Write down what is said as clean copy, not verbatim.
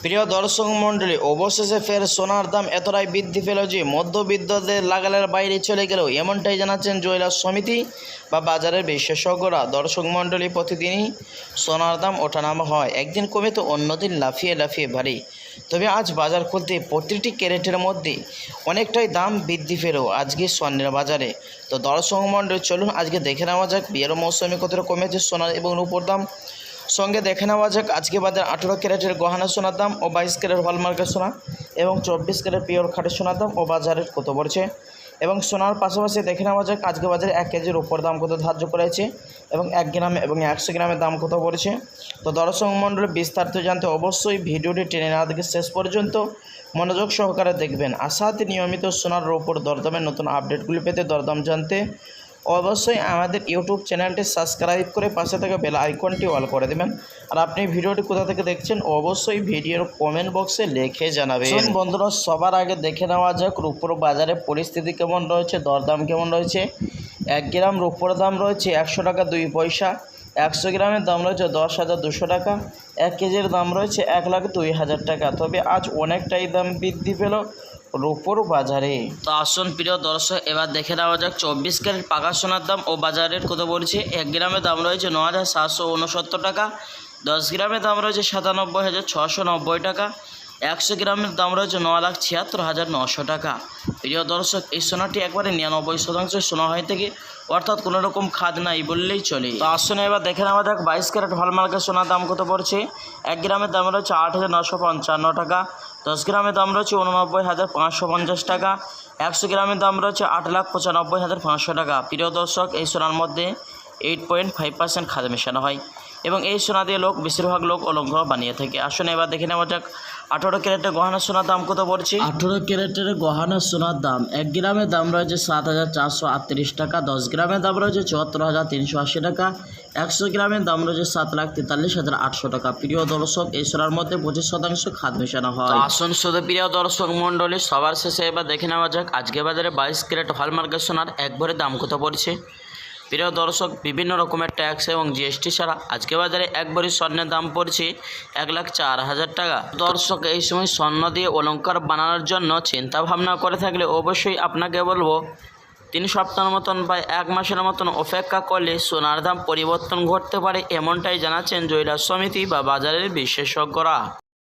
প্রিয় দর্শক মণ্ডলী, অবশেষে ফের সোনার দাম এতটাই বৃদ্ধি পেল যে মধ্যবিত্তদের নাগালের বাইরে চলে গেল, এমনটাই জানাচ্ছেন জুয়েলার্স সমিতি বা বাজারের বিশেষজ্ঞরা। দর্শক মণ্ডলী, প্রতিদিনই সোনার দাম ওঠানামা হয়, একদিন কমে তো অন্যদিন লাফিয়ে লাফিয়ে বাড়ে। তবে আজ বাজার খুলতে প্রতিটি ক্যারেটের মধ্যে অনেকটাই দাম বৃদ্ধি পেল আজকে স্বর্ণের বাজারে। তো দর্শক মণ্ডলী, চলুন আজকে দেখে নেওয়া যাক বিয়ের মৌসুমে কতটা কমেছে সোনার এবং রূপোর দাম। সঙ্গে দেখে নেওয়া যাক আজকে বাজার 18 ক্যারেটের গহনা সোনার দাম ও 22 ক্যারেট হলমার্কের সোনা এবং 24 ক্যারেট পিওর খাঁটি সোনার দাম ও বাজারের কত পড়ছে। এবং সোনার পাশাপাশি দেখে নেওয়া যাক আজকে বাজারে 1 কেজির উপর দাম কত ধার্য করেছে এবং 1 গ্রাম এবং 100 গ্রামের দাম কত পড়ছে। তো দর্শক মণ্ডলী, বিস্তারিত জানতে অবশ্যই ভিডিওটি টেনে না দেখে শেষ পর্যন্ত মনোযোগ সহকারে দেখবেন। আশাতে নিয়মিত সোনার উপর দরদামের নতুন আপডেটগুলি পেতে, দরদাম জানতে অবশ্যই আমাদের ইউটিউব চ্যানেলটি সাবস্ক্রাইব করে পাশে থাকা বেল আইকনটি অল করে দেবেন। আর আপনি ভিডিওটি কোথা থেকে দেখছেন অবশ্যই ভিডিওর কমেন্ট বক্সে লিখে জানাবেন। বন্ধুরা, সবার আগে দেখে নেওয়া যাক রূপোর বাজারে পরিস্থিতি কেমন রয়েছে, দরদাম কেমন রয়েছে। 1 গ্রাম রূপোর দাম রয়েছে 100 টাকা 2 পয়সা, 100 গ্রামের দাম রয়েছে 10,200 টাকা, 1 কেজির দাম রয়েছে 1,02,000 টাকা। তবে আজ অনেকটাই দাম বৃদ্ধি পেল রূপোর বাজারে। তো আসুন প্রিয় দর্শক, এবার দেখে নেওয়া যাক 24 ক্যারেট পাকা সোনার দাম ও বাজারের কত বলছে। 1 গ্রামের দাম রয়েছে 9,769 টাকা, 10 গ্রামের দাম রয়েছে 97,690 টাকা, 100 গ্রামের দাম রয়েছে 9,76,900 টাকা। প্রিয় দর্শক, এই সোনাটি একবারে 99% সোনা হয়ে থাকে, অর্থাৎ কোনো রকম খাদ নাই বললেই চলে। তো আসুন এবার দেখে নেওয়া যাক 22 ক্যারেট হলমার্কের সোনার দাম কত পড়ছে। 1 গ্রামের দাম রয়েছে 8,955 টাকা, 10 গ্রামের দাম রয়েছে 89,550 টাকা, 100 গ্রামের দাম রয়েছে 8,95,500 টাকা। প্রিয় দর্শক, এই সোনার মধ্যে 8.5% খাদ মেশানো হয় এবং এই সোনা দিয়ে বেশিরভাগ লোক অলঙ্কার বানিয়ে থাকে। আসুন এবার দেখে নেওয়া যাক 18 ক্যারেটের গহনা সোনার দাম কত পড়ছে। 18 ক্যারেটের গহনা সোনার দাম 1 গ্রামের দাম রয়েছে 7,438 টাকা, 10 গ্রামের দাম রয়েছে 74,380 টাকা, 100 গ্রামের দাম রয়েছে 7,43,800 টাকা। প্রিয় দর্শক, এই সোনার মধ্যে 25% খাদ মেশানো হয়। আসুন শুধু প্রিয় দর্শক মণ্ডলী, সবার শেষে এবার দেখে নেওয়া যাক আজকে বাজারে 22 ক্যারেট হলমার্কের সোনার 1 ভরি দাম কত পড়ছে। প্রিয় দর্শক, বিভিন্ন রকমের ট্যাক্স এবং জিএসটি ছাড়া আজকে বাজারে 1 ভরি স্বর্ণের দাম পড়ছে 1,04,000 টাকা। দর্শক, এই সময় স্বর্ণ দিয়ে অলঙ্কার বানানোর জন্য চিন্তা ভাবনা করে থাকলে অবশ্যই আপনাকে বলবো 3 সপ্তাহের মতন বা 1 মাসের মতন অপেক্ষা করলে সোনার দাম পরিবর্তন ঘটতে পারে, এমনটাই জানাচ্ছেন জুয়েলার্স সমিতি বা বাজারের বিশেষজ্ঞরা।